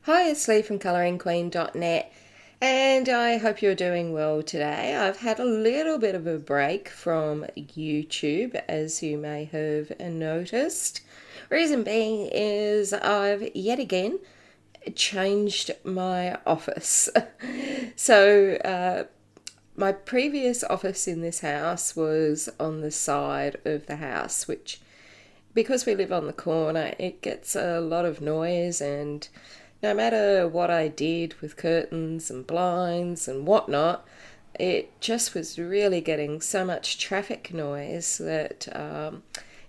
Hi, it's Lee from colouringqueen.net, and I hope you're doing well today. I've had a little bit of a break from YouTube, as you may have noticed. Reason being is I've yet again changed my office. So, my previous office in this house was on the side of the house, which, because we live on the corner, it gets a lot of noise, and no matter what I did with curtains and blinds and whatnot, it just was really getting so much traffic noise that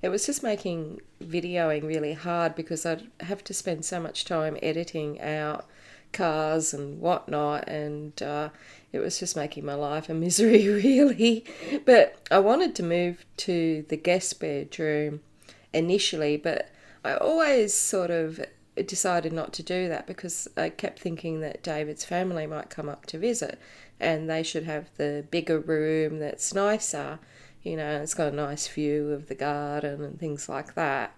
it was just making videoing really hard, because I'd have to spend so much time editing out cars and whatnot, and it was just making my life a misery, really. But I wanted to move to the guest bedroom initially, but I always sort of decided not to do that, because I kept thinking that David's family might come up to visit and they should have the bigger room that's nicer. It's got a nice view of the garden and things like that.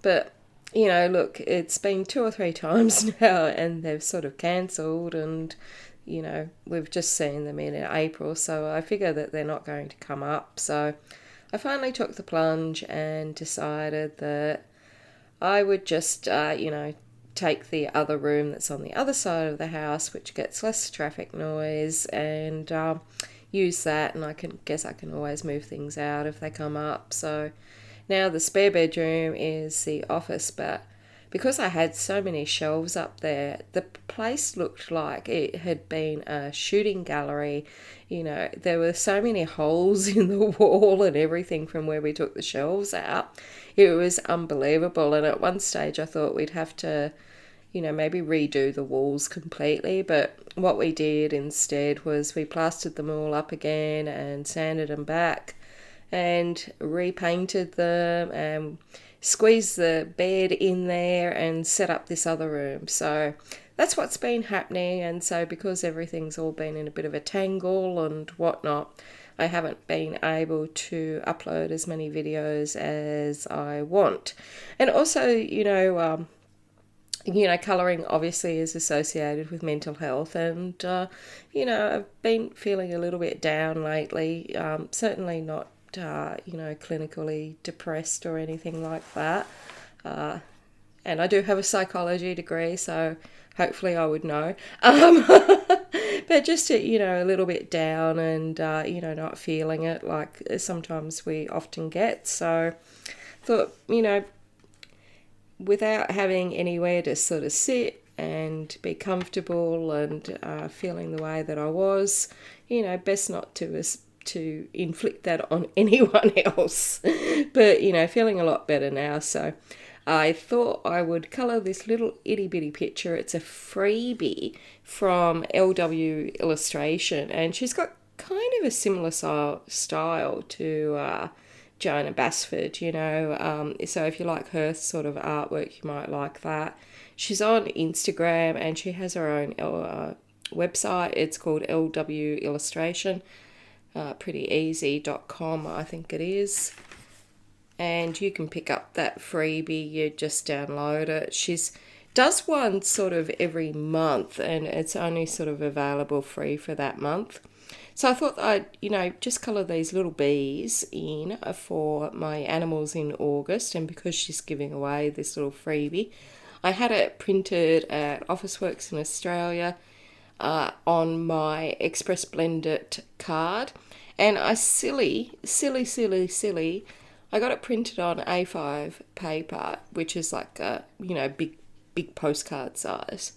But look, it's been 2 or 3 times now and they've sort of cancelled, and we've just seen them in April, so I figure that they're not going to come up. So I finally took the plunge and decided that I would just, take the other room that's on the other side of the house, which gets less traffic noise, and use that. And I can always move things out if they come up. So now the spare bedroom is the office, but because I had so many shelves up there, the place looked like it had been a shooting gallery. There were so many holes in the wall and everything from where we took the shelves out. It was unbelievable. And at one stage I thought we'd have to, maybe redo the walls completely. But what we did instead was we plastered them all up again and sanded them back and repainted them and squeezed the bed in there and set up this other room. So that's what's been happening. And so because everything's all been in a bit of a tangle and whatnot, I haven't been able to upload as many videos as I want. And also, colouring obviously is associated with mental health, and I've been feeling a little bit down lately. Certainly not clinically depressed or anything like that. And I do have a psychology degree, so hopefully I would know. But just a little bit down and, not feeling it like sometimes we often get. So thought, without having anywhere to sort of sit and be comfortable and feeling the way that I was, best not to inflict that on anyone else. But, feeling a lot better now. So I thought I would colour this little itty bitty picture. It's a freebie from LW Illustration, and she's got kind of a similar style to Joanna Basford, so if you like her sort of artwork, you might like that. She's on Instagram and she has her own website. It's called LW Illustration. Prettyeasy.com, I think it is. And you can pick up that freebie, you just download it. She's does one sort of every month, and it's only sort of available free for that month. So I thought I'd, just colour these little bees in for my animals in August, and because she's giving away this little freebie, I had it printed at Officeworks in Australia on my XPress Blended card, and I silly, I got it printed on A5 paper, which is like a, big postcard size,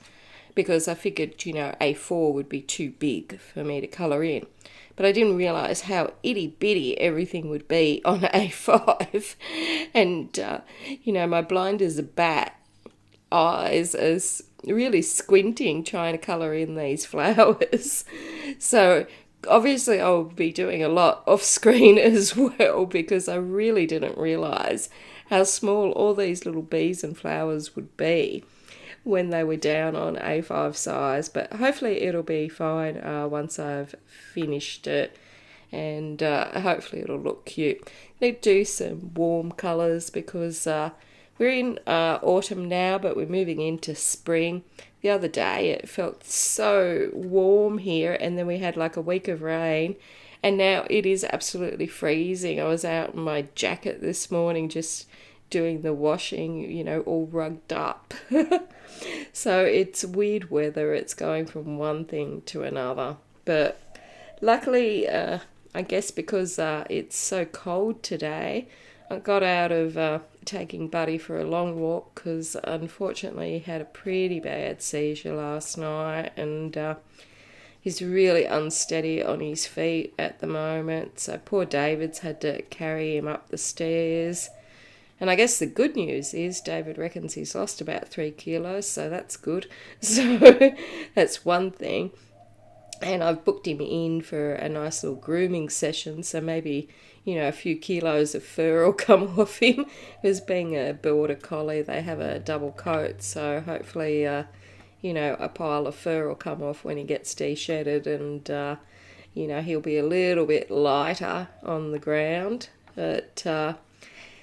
because I figured, A4 would be too big for me to colour in. But I didn't realise how itty-bitty everything would be on A5. And, my blind as a bat eyes is really squinting trying to colour in these flowers. So obviously I'll be doing a lot off screen as well, because I really didn't realise how small all these little bees and flowers would be when they were down on A5 size. But hopefully it'll be fine once I've finished it, and hopefully it'll look cute. Need to do some warm colours, because We're in autumn now, but we're moving into spring. The other day it felt so warm here, and then we had like a week of rain, and now it is absolutely freezing. I was out in my jacket this morning just doing the washing, all rugged up. So it's weird weather. It's going from one thing to another. But luckily, I guess because it's so cold today, I got out of taking Buddy for a long walk because unfortunately he had a pretty bad seizure last night, and he's really unsteady on his feet at the moment. So poor David's had to carry him up the stairs. And I guess the good news is David reckons he's lost about 3 kilos, so that's good. So that's one thing. And I've booked him in for a nice little grooming session, so maybe, a few kilos of fur will come off him. Because being a border collie, they have a double coat, so hopefully, a pile of fur will come off when he gets de-shedded, and, he'll be a little bit lighter on the ground. But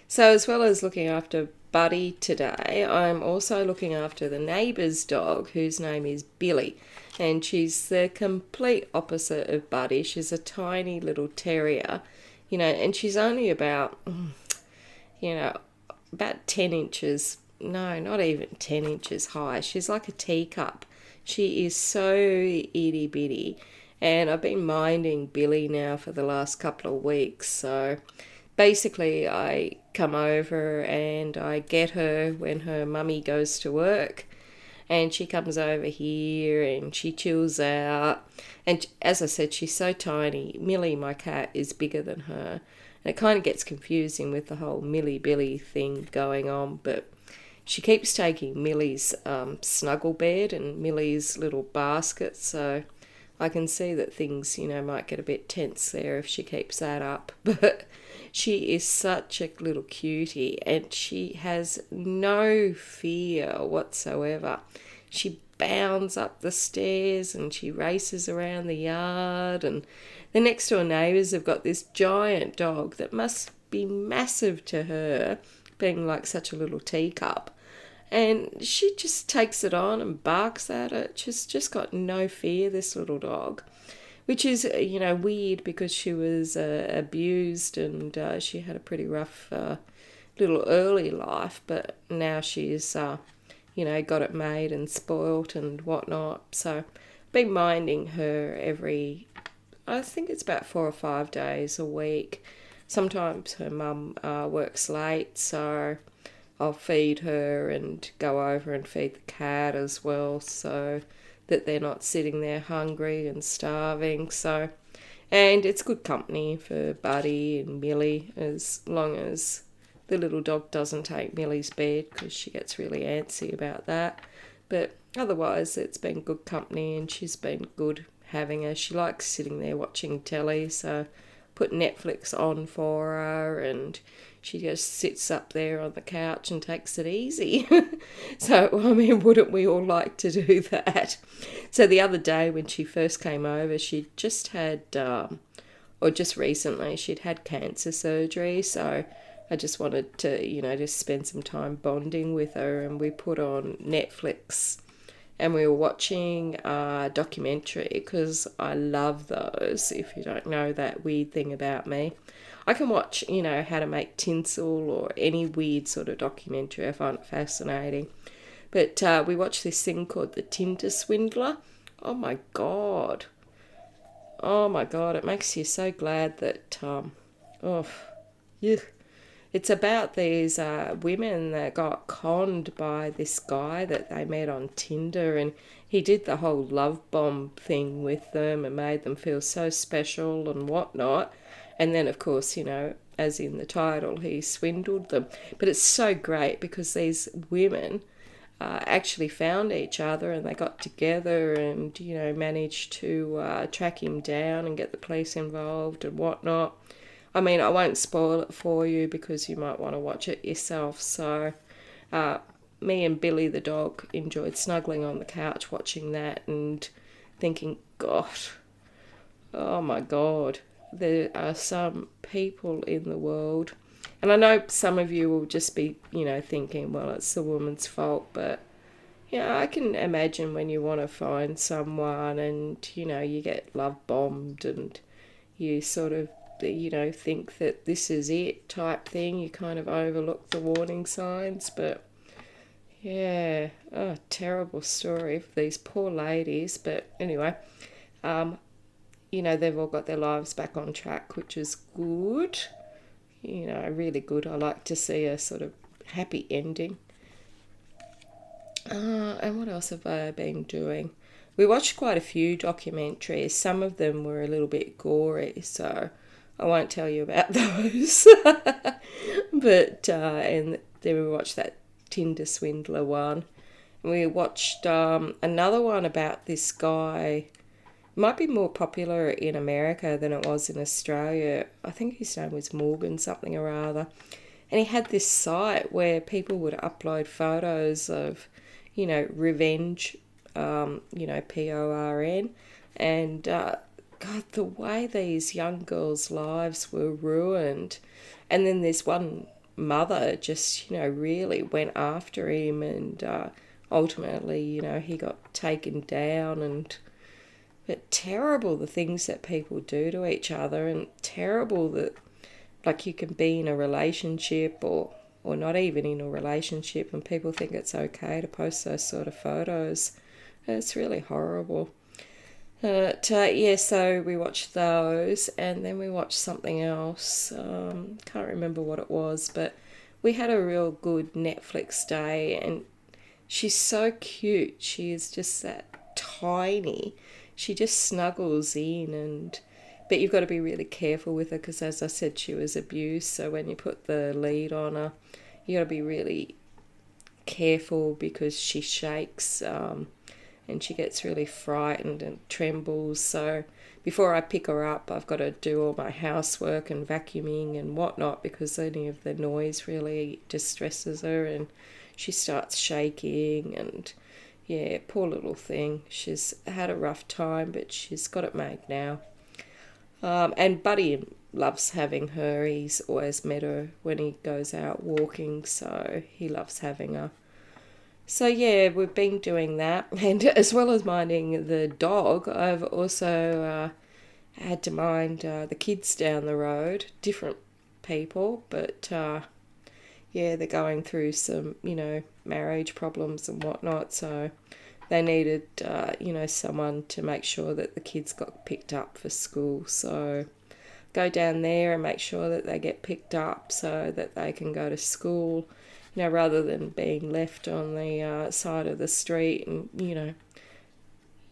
so as well as looking after Buddy today, I'm also looking after the neighbour's dog, whose name is Billy. And she's the complete opposite of Buddy. She's a tiny little terrier, and she's only about, about 10 inches. No, not even 10 inches high. She's like a teacup. She is so itty bitty. And I've been minding Billy now for the last couple of weeks, so basically I come over and I get her when her mummy goes to work, and she comes over here and she chills out. And as I said, she's so tiny. Millie, my cat, is bigger than her, and it kind of gets confusing with the whole Millie Billy thing going on, but she keeps taking Millie's snuggle bed and Millie's little basket, so I can see that things, might get a bit tense there if she keeps that up. But she is such a little cutie, and she has no fear whatsoever. She bounds up the stairs and she races around the yard, and the next door neighbours have got this giant dog that must be massive to her, being like such a little teacup. And she just takes it on and barks at it. She's just got no fear, this little dog. Which is, weird because she was abused, and she had a pretty rough little early life. But now she's, got it made and spoilt and whatnot. So I've been minding her I think it's about 4 or 5 days a week. Sometimes her mum works late, so I'll feed her and go over and feed the cat as well, so that they're not sitting there hungry and starving. So, and it's good company for Buddy and Millie, as long as the little dog doesn't take Millie's bed, because she gets really antsy about that. But otherwise, it's been good company, and she's been good having her. She likes sitting there watching telly, so put Netflix on for her, and she just sits up there on the couch and takes it easy. So, wouldn't we all like to do that? So the other day when she first came over, she'd just had, or just recently, she'd had cancer surgery. So I just wanted to, just spend some time bonding with her, and we put on Netflix. And we were watching a documentary, because I love those, if you don't know that weird thing about me. I can watch, how to make tinsel or any weird sort of documentary. I find it fascinating. But we watched this thing called The Tinder Swindler. Oh my God. Oh my God. It makes you so glad that, it's about these women that got conned by this guy that they met on Tinder, and he did the whole love bomb thing with them and made them feel so special and whatnot. And then, of course, as in the title, he swindled them. But it's so great because these women actually found each other, and they got together and, managed to track him down and get the police involved and whatnot. I won't spoil it for you because you might want to watch it yourself. So me and Billy the dog enjoyed snuggling on the couch watching that and thinking, God, oh my God, there are some people in the world. And I know some of you will just be, thinking, well, it's the woman's fault, but yeah, I can imagine when you want to find someone and, you get love bombed and you sort of, think that this is it type thing. You kind of overlook the warning signs, but yeah, oh, terrible story for these poor ladies. But anyway, um, they've all got their lives back on track, which is good. Really good. I like to see a sort of happy ending. And what else have I been doing? We watched quite a few documentaries. Some of them were a little bit gory, so I won't tell you about those. But and then we watched that Tinder swindler one. We watched another one about this guy. It might be more popular in America than it was in Australia. I think his name was Morgan something or other. And he had this site where people would upload photos of, revenge, PORN. And God, the way these young girls' lives were ruined. And then this one mother just, really went after him and ultimately, he got taken down. And but terrible the things that people do to each other, and terrible that like you can be in a relationship or not even in a relationship and people think it's okay to post those sort of photos. It's really horrible. Yeah, so we watched those and then we watched something else. Can't remember what it was, but we had a real good Netflix day and she's so cute. She is just that tiny. She just snuggles in but you've got to be really careful with her because, as I said, she was abused. So when you put the lead on her, you got to be really careful because she shakes and she gets really frightened and trembles. So before I pick her up, I've got to do all my housework and vacuuming and whatnot because any of the noise really distresses her and she starts shaking and yeah, poor little thing. She's had a rough time, but she's got it made now. And Buddy loves having her. He's always met her when he goes out walking, so he loves having her. So yeah, we've been doing that. And as well as minding the dog, I've also had to mind the kids down the road. Different people, but yeah, they're going through some, marriage problems and whatnot, so they needed, someone to make sure that the kids got picked up for school. So go down there and make sure that they get picked up so that they can go to school, rather than being left on the side of the street. And,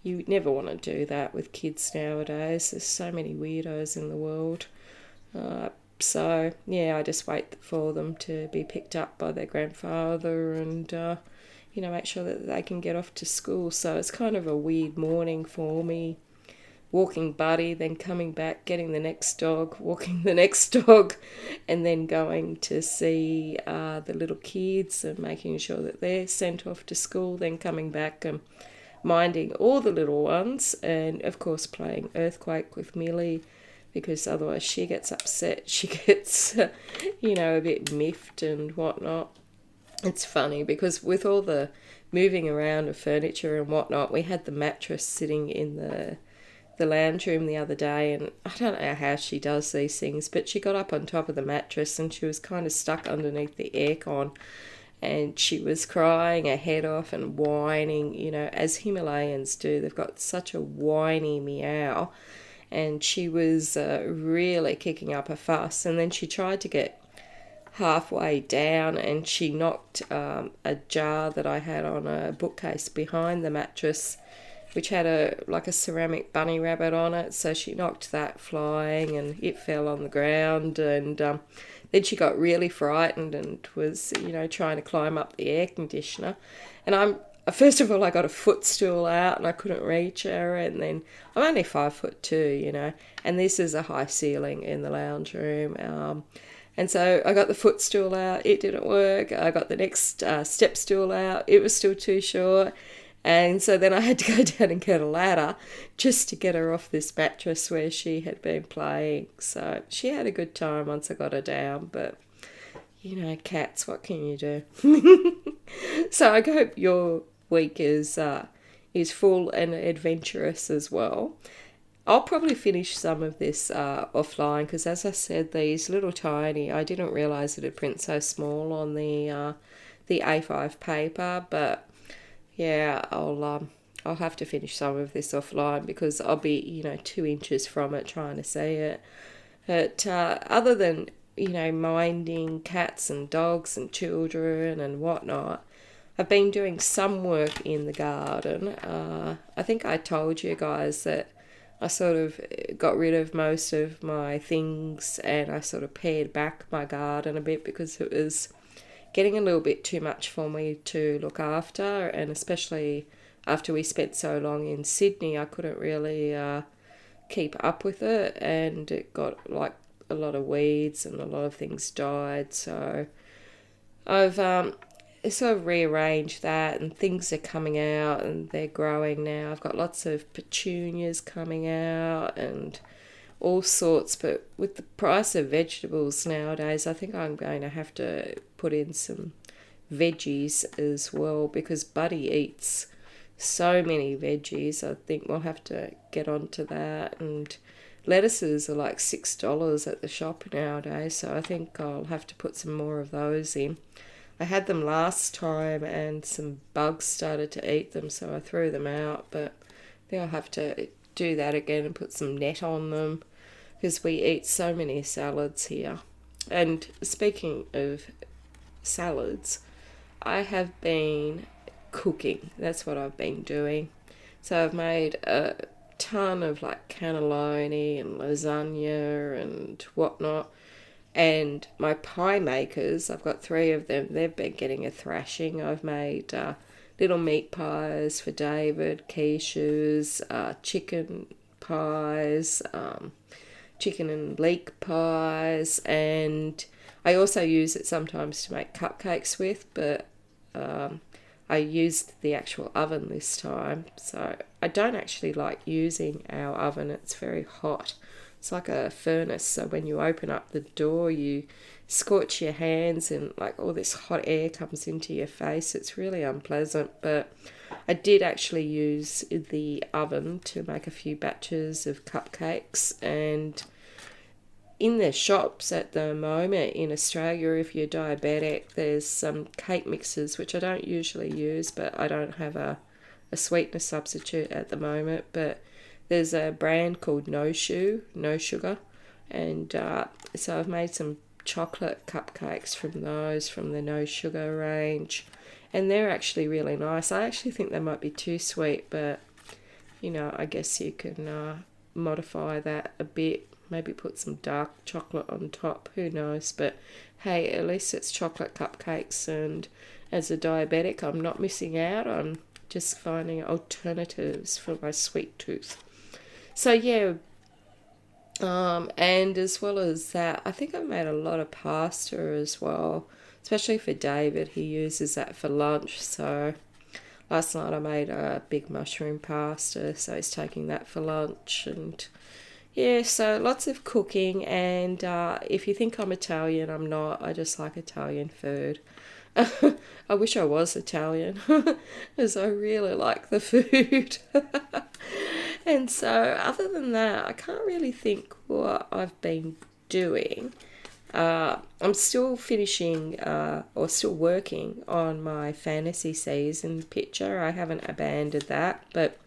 you never want to do that with kids nowadays. There's so many weirdos in the world. So, yeah, I just wait for them to be picked up by their grandfather and make sure that they can get off to school. So it's kind of a weird morning for me. Walking Buddy, then coming back, getting the next dog, walking the next dog, and then going to see the little kids and making sure that they're sent off to school, then coming back and minding all the little ones, and of course playing Earthquake with Millie, because otherwise she gets upset. She gets, a bit miffed and whatnot. It's funny because with all the moving around of furniture and whatnot, we had the mattress sitting in the lounge room the other day, and I don't know how she does these things, but she got up on top of the mattress and she was kind of stuck underneath the aircon, and she was crying her head off and whining, as Himalayans do. They've got such a whiny meow, and she was really kicking up a fuss. And then she tried to get halfway down and she knocked a jar that I had on a bookcase behind the mattress, which had a ceramic bunny rabbit on it. So she knocked that flying and it fell on the ground. And then she got really frightened and was, trying to climb up the air conditioner. And first of all, I got a footstool out and I couldn't reach her. And then I'm only 5'2", and this is a high ceiling in the lounge room. And so I got the footstool out. It didn't work. I got the next step stool out. It was still too short. And so then I had to go down and get a ladder just to get her off this mattress where she had been playing. So she had a good time once I got her down. But you know, cats, what can you do? So I hope your week is full and adventurous as well. I'll probably finish some of this offline because, as I said, these little tiny. I didn't realise that it prints so small on the A5 paper, but yeah, I'll have to finish some of this offline because I'll be 2 inches from it trying to see it. But other than minding cats and dogs and children and whatnot, I've been doing some work in the garden. I think I told you guys that I sort of got rid of most of my things and I sort of pared back my garden a bit because it was getting a little bit too much for me to look after, and especially after we spent so long in Sydney, I couldn't really keep up with it, and it got like a lot of weeds and a lot of things died. So I've sort of rearranged that, and things are coming out and they're growing now. I've got lots of petunias coming out and all sorts, but with the price of vegetables nowadays, I think I'm going to have to put in some veggies as well because Buddy eats so many veggies. I think we'll have to get onto that. And lettuces are like $6 at the shop nowadays, so I think I'll have to put some more of those in. I had them last time and some bugs started to eat them, so I threw them out, but I think I'll have to do that again and put some net on them because we eat so many salads here. And speaking of salads, I have been cooking. That's what I've been doing. So I've made a ton of like cannelloni and lasagna and whatnot. And my pie makers, I've got 3 of them, they've been getting a thrashing. I've made little meat pies for David, quiches, chicken pies, chicken and leek pies, and I also use it sometimes to make cupcakes with, but I used the actual oven this time. So I don't actually like using our oven, it's very hot. It's like a furnace, so when you open up the door, you scorch your hands and like all this hot air comes into your face. It's really unpleasant, but I did actually use the oven to make a few batches of cupcakes. And in the shops at the moment in Australia, if you're diabetic, there's some cake mixes, which I don't usually use, but I don't have a sweetener substitute at the moment, but there's a brand called No Sugar, and so I've made some chocolate cupcakes from those, from the No Sugar range, and they're actually really nice. I actually think they might be too sweet, but I guess you can modify that a bit, maybe put some dark chocolate on top, who knows, but hey, at least it's chocolate cupcakes, and as a diabetic, I'm not missing out on just finding alternatives for my sweet tooth. So yeah, and as well as that, I think I've made a lot of pasta as well, especially for David. He uses that for lunch. So last night I made a big mushroom pasta, so he's taking that for lunch. And yeah, so lots of cooking. And if you think I'm Italian, I'm not. I just like Italian food. I wish I was Italian, as I really like the food. And so, other than that, I can't really think what I've been doing. I'm still finishing or still working on my fantasy season picture. I haven't abandoned that, but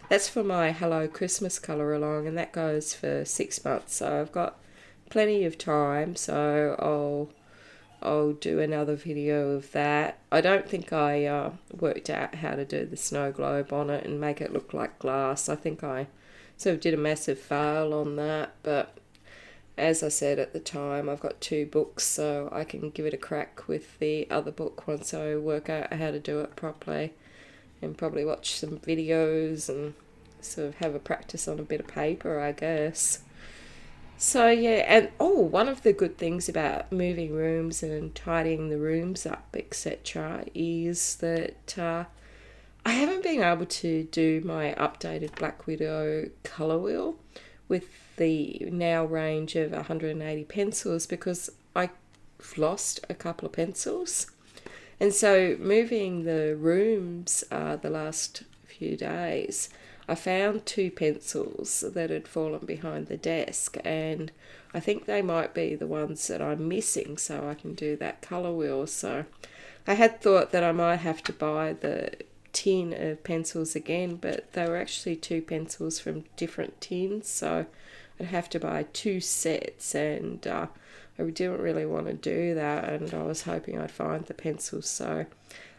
that's for my Hello Christmas colour along, and that goes for 6 months. So I've got plenty of time. So I'll do another video of that. I don't think I worked out how to do the snow globe on it and make it look like glass. I think I sort of did a massive fail on that, but as I said at the time, I've got 2 books, so I can give it a crack with the other book once I work out how to do it properly, and probably watch some videos and sort of have a practice on a bit of paper, I guess. So yeah, and one of the good things about moving rooms and tidying the rooms up, etc., is that I haven't been able to do my updated Black Widow colour wheel with the now range of 180 pencils because I lost a couple of pencils. And so moving the rooms the last few days, I found 2 pencils that had fallen behind the desk, and I think they might be the ones that I'm missing, so I can do that colour wheel. So I had thought that I might have to buy the tin of pencils again, but they were actually 2 pencils from different tins, so I'd have to buy 2 sets, and I didn't really want to do that, and I was hoping I'd find the pencils. So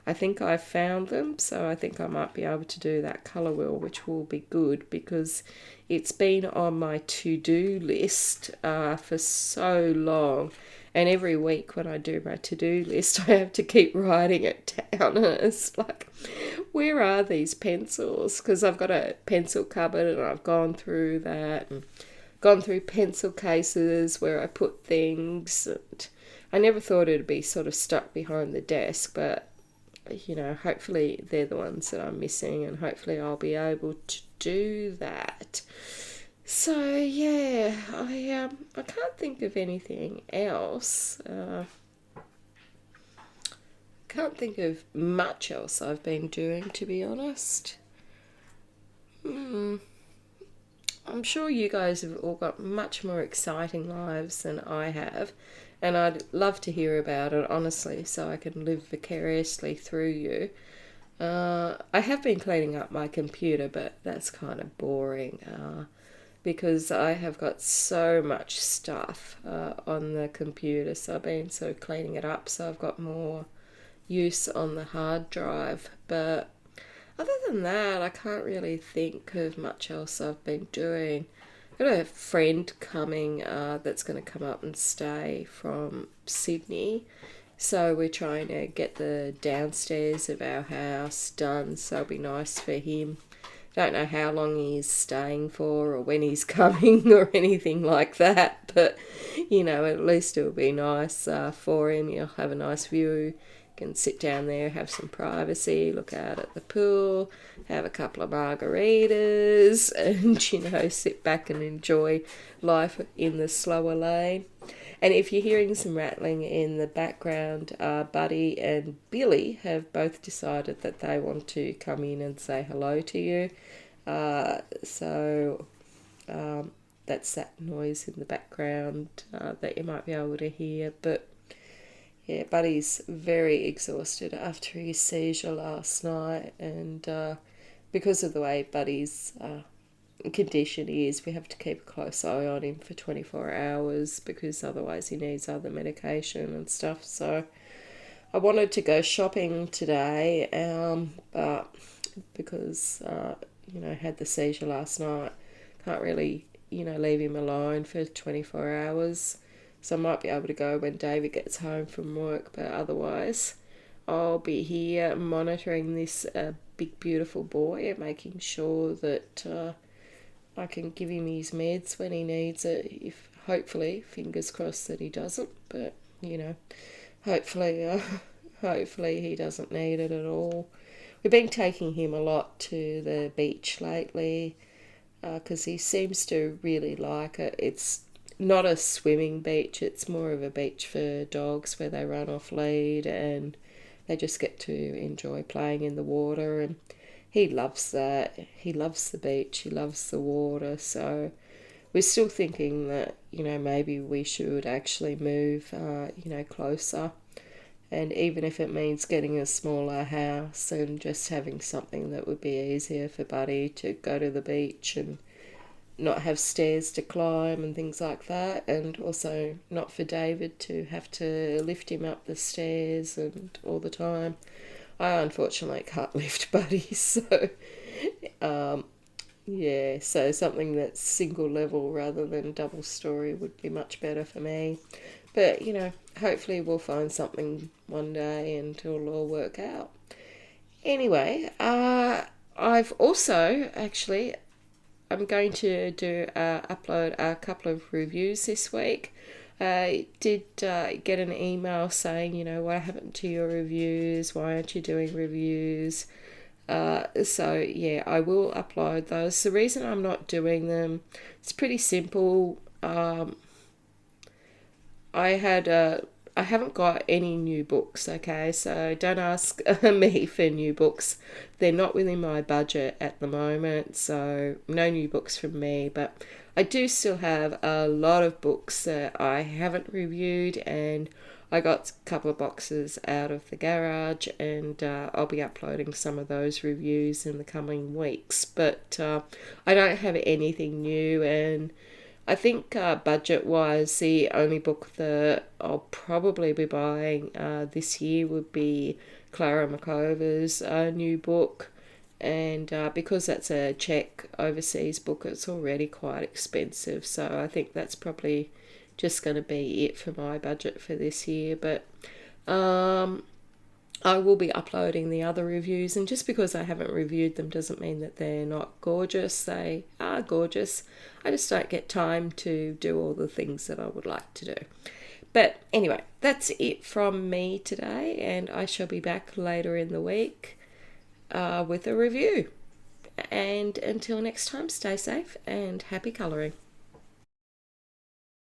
I think I found them, so I think I might be able to do that colour wheel, which will be good because it's been on my to-do list for so long. And every week when I do my to-do list, I have to keep writing it down. And it's like, where are these pencils? Because I've got a pencil cupboard and I've gone through that and gone through pencil cases where I put things. And I never thought it'd be sort of stuck behind the desk, but, you know, hopefully they're the ones that I'm missing, and hopefully I'll be able to do that. So yeah, I can't think of anything else. Can't think of much else I've been doing, to be honest. I'm sure you guys have all got much more exciting lives than I have, and I'd love to hear about it, honestly, so I can live vicariously through you. I have been cleaning up my computer, but that's kind of boring. Because I have got so much stuff on the computer, so I've been sort of cleaning it up, so I've got more use on the hard drive. But other than that, I can't really think of much else I've been doing. I've got a friend coming that's going to come up and stay from Sydney, so we're trying to get the downstairs of our house done, so it'll be nice for him. Don't know how long he's staying for or when he's coming or anything like that, but you know, at least it'll be nice for him. He'll have a nice view, can sit down there, have some privacy, look out at the pool, have a couple of margaritas, and, you know, sit back and enjoy life in the slower lane. And if you're hearing some rattling in the background, Buddy and Billy have both decided that they want to come in and say hello to you. So that's that noise in the background that you might be able to hear. But yeah, Buddy's very exhausted after his seizure last night, and because of the way Buddy's condition is, we have to keep a close eye on him for 24 hours because otherwise he needs other medication and stuff. So I wanted to go shopping today, but because you know, had the seizure last night, can't really, you know, leave him alone for 24 hours. So I might be able to go when David gets home from work, but otherwise I'll be here monitoring this big beautiful boy and making sure that I can give him his meds when he needs it. If hopefully, fingers crossed that he doesn't, but you know, hopefully he doesn't need it at all. We've been taking him a lot to the beach lately because he seems to really like it. It's not a swimming beach, it's more of a beach for dogs where they run off lead and they just get to enjoy playing in the water, and he loves that. He loves the beach, he loves the water, so we're still thinking that, you know, maybe we should actually move, you know, closer. And even if it means getting a smaller house and just having something that would be easier for Buddy to go to the beach and not have stairs to climb and things like that, and also not for David to have to lift him up the stairs and all the time. I unfortunately can't lift Buddy, so yeah, so something that's single level rather than double story would be much better for me. But, you know, hopefully we'll find something one day and it'll all work out. Anyway, I've also actually, I'm going to upload a couple of reviews this week. I did get an email saying, you know, what happened to your reviews? Why aren't you doing reviews? So yeah, I will upload those. The reason I'm not doing them, it's pretty simple. I had a I haven't got any new books, okay? So don't ask me for new books. They're not within my budget at the moment, so no new books from me. But I do still have a lot of books that I haven't reviewed, and I got a couple of boxes out of the garage, and I'll be uploading some of those reviews in the coming weeks. But I don't have anything new, and I think budget-wise, the only book that I'll probably be buying this year would be Clara Makova's new book. And because that's a Czech overseas book, it's already quite expensive. So I think that's probably just going to be it for my budget for this year. But I will be uploading the other reviews, and just because I haven't reviewed them doesn't mean that they're not gorgeous. They are gorgeous. I just don't get time to do all the things that I would like to do. But anyway, that's it from me today, and I shall be back later in the week with a review. And until next time, stay safe and happy colouring.